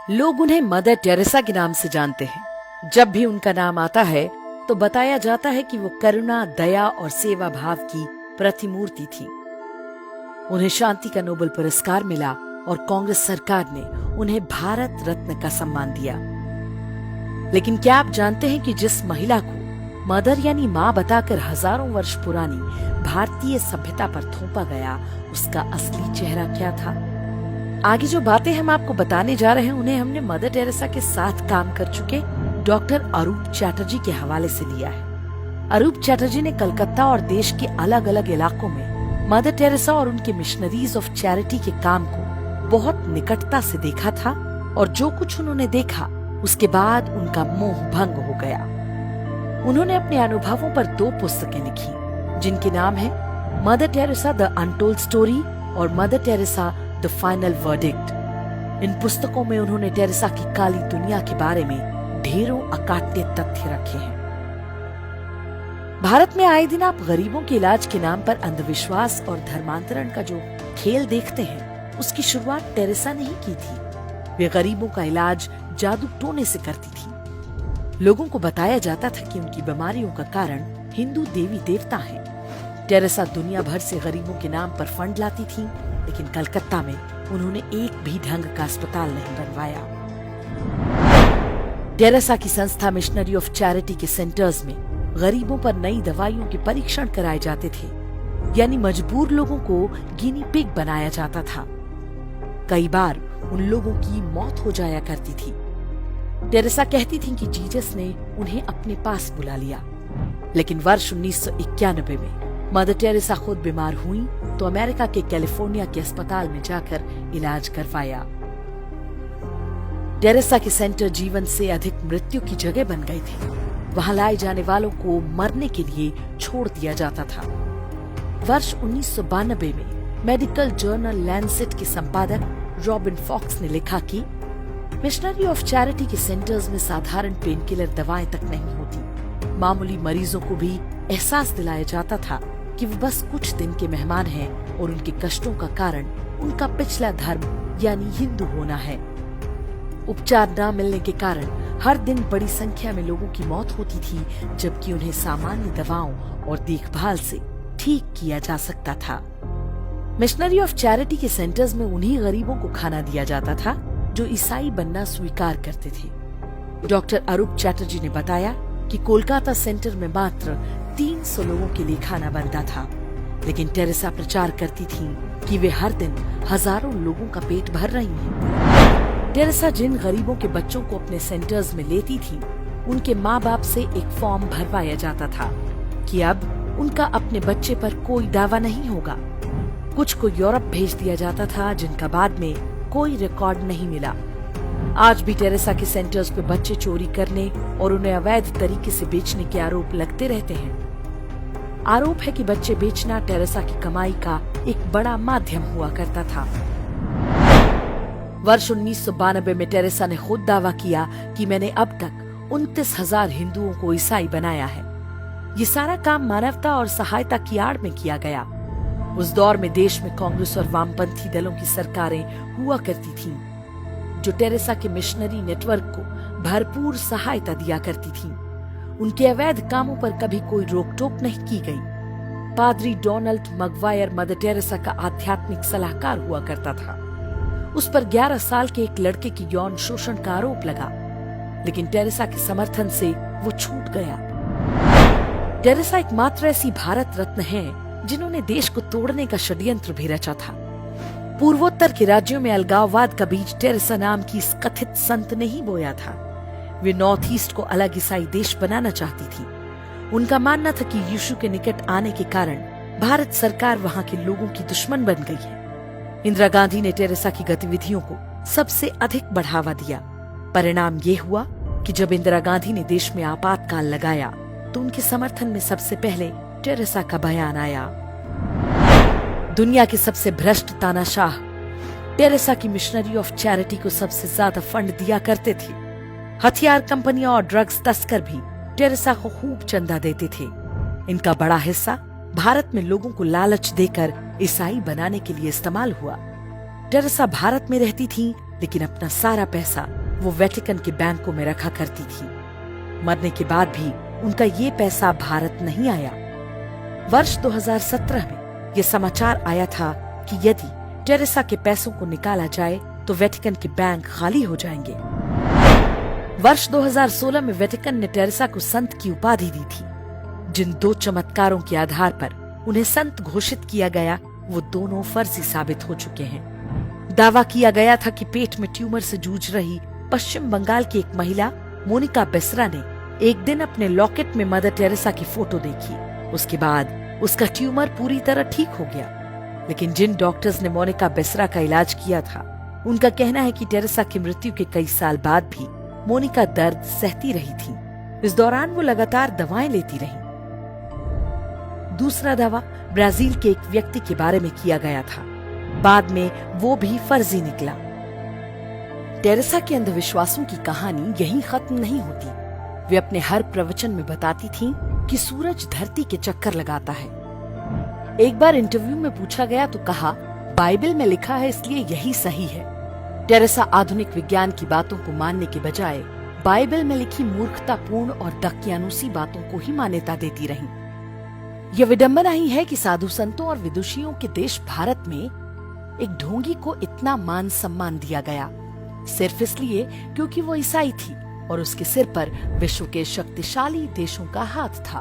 लोग उन्हें mother Teresa के नाम से जानते हैं। जब भी उनका नाम आता है तो बताया जाता है कि वो करुणा, दया और सेवा भाव की प्रतिमूर्ति थी। उन्हें शांति का नोबेल पुरस्कार मिला और कांग्रेस सरकार ने उन्हें भारत रत्न का सम्मान दिया। लेकिन क्या आप जानते हैं कि जिस महिला को मदर यानी माँ बताकर हजारों वर्ष पुरानी भारतीय सभ्यता पर थोपा गया, उसका असली चेहरा क्या था? आगे जो बातें हम आपको बताने जा रहे हैं उन्हें हमने मदर टेरेसा के साथ काम कर चुके डॉक्टर अरूप चैटर्जी के हवाले से लिया है। अरूप चैटर्जी ने कलकत्ता और देश के अलग अलग इलाकों में मदर टेरेसा और उनके मिशनरीज ऑफ चैरिटी के काम को बहुत निकटता से देखा था और जो कुछ उन्होंने देखा उसके बाद उनका मोह भंग हो गया। उन्होंने अपने अनुभवों पर 2 पुस्तकें लिखी जिनके नाम है Mother Teresa the untold story और Mother Teresa the final verdict. इन पुस्तकों में उन्होंने टेरेसा की काली दुनिया के बारे में ढेरों अकाट्य तथ्य रखे हैं। भारत में आए दिन आप गरीबों के इलाज के नाम पर अंधविश्वास और धर्मांतरण का जो खेल देखते हैं, उसकी शुरुआत टेरेसा ने ही की थी। वे गरीबों का इलाज जादू टोने से करती थी। लोगों को बताया जाता था कि उनकी बीमारियों का कारण हिंदू देवी देवता हैं। टेरेसा दुनिया भर से गरीबों के नाम पर फंड लाती थी, लेकिन कलकत्ता में उन्होंने एक भी ढंग का अस्पताल नहीं बनवाया। टेरेसा की संस्था मिशनरी ऑफ चैरिटी के सेंटर्स में गरीबों पर नई दवाइयों के परीक्षण कराए जाते थे, यानी मजबूर लोगों को गिनी पिग बनाया जाता था। कई बार उन लोगों की मौत हो जाया करती थी। टेरेसा कहती थी कि जीसस ने उन्हें अपने पास बुला लिया। लेकिन वर्ष 1991 में मदर टेरेसा खुद बीमार हुई तो अमेरिका के कैलिफोर्निया के अस्पताल में जाकर इलाज करवाया। टेरेसा के सेंटर जीवन से अधिक मृत्यु की जगह बन गए थे। वहां लाए जाने वालों को मरने के लिए छोड़ दिया जाता था। वर्ष 1992 में मेडिकल जर्नल लैंसेट के संपादक रॉबिन फॉक्स ने लिखा कि मिशनरी ऑफ चैरिटी के सेंटर्स में साधारण पेन किलर दवाएं तक नहीं होती। मामूली मरीजों को भी एहसास दिलाया जाता था कि वो बस कुछ दिन के मेहमान हैं और उनके कष्टों का कारण उनका पिछला धर्म यानी हिंदू होना है। उपचार न मिलने के कारण हर दिन बड़ी संख्या में लोगों की मौत होती थी, जबकि उन्हें सामान्य दवाओं और देखभाल से ठीक किया जा सकता था। मिशनरी ऑफ चैरिटी के सेंटर्स में उन्हीं गरीबों को खाना दिया जाता था जो ईसाई बनना स्वीकार करते थे। डॉक्टर अरूप चैटर्जी ने बताया कि कोलकाता सेंटर में मात्र 300 लोगों के लिए खाना बनता था, लेकिन टेरेसा प्रचार करती थी कि वे हर दिन हजारों लोगों का पेट भर रही हैं। टेरेसा जिन गरीबों के बच्चों को अपने सेंटर्स में लेती थी, उनके माँ बाप से एक फॉर्म भरवाया जाता था कि अब उनका अपने बच्चे पर कोई दावा नहीं होगा। कुछ को यूरोप भेज दिया जाता था, जिनका बाद में कोई रिकॉर्ड नहीं मिला। आज भी टेरेसा के सेंटर्स पे बच्चे चोरी करने और उन्हें अवैध तरीके से बेचने के आरोप लगते रहते हैं। आरोप है कि बच्चे बेचना टेरेसा की कमाई का एक बड़ा माध्यम हुआ करता था। वर्ष 1992 में टेरेसा ने खुद दावा किया कि मैंने अब तक 29,000 हिंदुओं को ईसाई बनाया है। ये सारा काम मानवता और सहायता की आड़ में किया गया। उस दौर में देश में कांग्रेस और वामपंथी दलों की सरकारें हुआ करती थीं, जो टेरेसा के मिशनरी नेटवर्क को भरपूर सहायता दिया करती थीं। उनके अवैध कामों पर कभी कोई रोक टोक नहीं की गई। पादरी डोनाल्ड मगवायर मदर टेरेसा का आध्यात्मिक सलाहकार हुआ करता था। उस पर 11 साल के एक लड़के की यौन शोषण का आरोप लगा, लेकिन टेरेसा के समर्थन से वो छूट गया। टेरेसा एकमात्र ऐसी भारत रत्न है जिन्होंने देश को तोड़ने का षड्यंत्र भी रचा था। पूर्वोत्तर के राज्यों में अलगाववाद का बीज टेरेसा नाम की इस कथित संत ने ही बोया था। वे नॉर्थ ईस्ट को अलग ईसाई देश बनाना चाहती थी। उनका मानना था कि यीशु के निकट आने के कारण भारत सरकार वहां के लोगों की दुश्मन बन गई है। इंदिरा गांधी ने टेरेसा की गतिविधियों को सबसे अधिक बढ़ावा दिया। परिणाम ये हुआ कि जब इंदिरा गांधी ने देश में आपातकाल लगाया तो उनके समर्थन में सबसे पहले टेरेसा का बयान आया। दुनिया के सबसे भ्रष्ट तानाशाह टेरेसा की मिशनरी ऑफ चैरिटी को सबसे ज्यादा फंड दिया करते थे। हथियार कंपनियां और ड्रग्स तस्कर भी टेरेसा को खूब चंदा देते थे। इनका बड़ा हिस्सा भारत में लोगों को लालच देकर ईसाई बनाने के लिए इस्तेमाल हुआ। टेरेसा भारत में रहती थी लेकिन अपना सारा पैसा वो वेटिकन के बैंकों में रखा करती थी। मरने के बाद भी उनका ये पैसा भारत नहीं आया। वर्ष 2017 में ये समाचार आया था कि यदि टेरेसा के पैसों को निकाला जाए तो वेटिकन के बैंक खाली हो जाएंगे। वर्ष 2016 में वेटिकन ने टेरेसा को संत की उपाधि दी थी। जिन 2 चमत्कारों के आधार पर उन्हें संत घोषित किया गया वो दोनों फर्जी साबित हो चुके हैं। दावा किया गया था कि पेट में ट्यूमर से जूझ रही पश्चिम बंगाल की एक महिला मोनिका बेसरा ने एक दिन अपने लॉकेट में मदर टेरेसा की फोटो देखी। उसके बाद उसका ट्यूमर पूरी तरह ठीक हो गया। लेकिन जिन डॉक्टर्स ने मोनिका बेसरा का इलाज किया था उनका कहना है कि टेरेसा की मृत्यु के कई साल बाद भी मोनिका दर्द सहती रही थी। इस दौरान वो लगातार दवाएं लेती रही। दूसरा दावा ब्राजील के एक व्यक्ति के बारे में किया गया था। बाद में वो भी फर्जी निकला। टेरेसा के अंधविश्वासों की कहानी यहीं खत्म नहीं होती। वे अपने हर प्रवचन में बताती थीं कि सूरज धरती के चक्कर लगाता है। एक बार इंटरव्यू में पूछा गया तो कहा, बाइबल में लिखा है इसलिए यही सही है। टेरेसा आधुनिक विज्ञान की बातों को मानने के बजाय बाइबल में लिखी मूर्खतापूर्ण और दकियानुसी बातों को ही मान्यता देती रहीं। यह विडंबना ही है कि साधु संतों और विदुषियों के देश भारत में एक ढोंगी को इतना मान सम्मान दिया गया, सिर्फ इसलिए क्योंकि वो ईसाई थी और उसके सिर पर विश्व के शक्तिशाली देशों का हाथ था।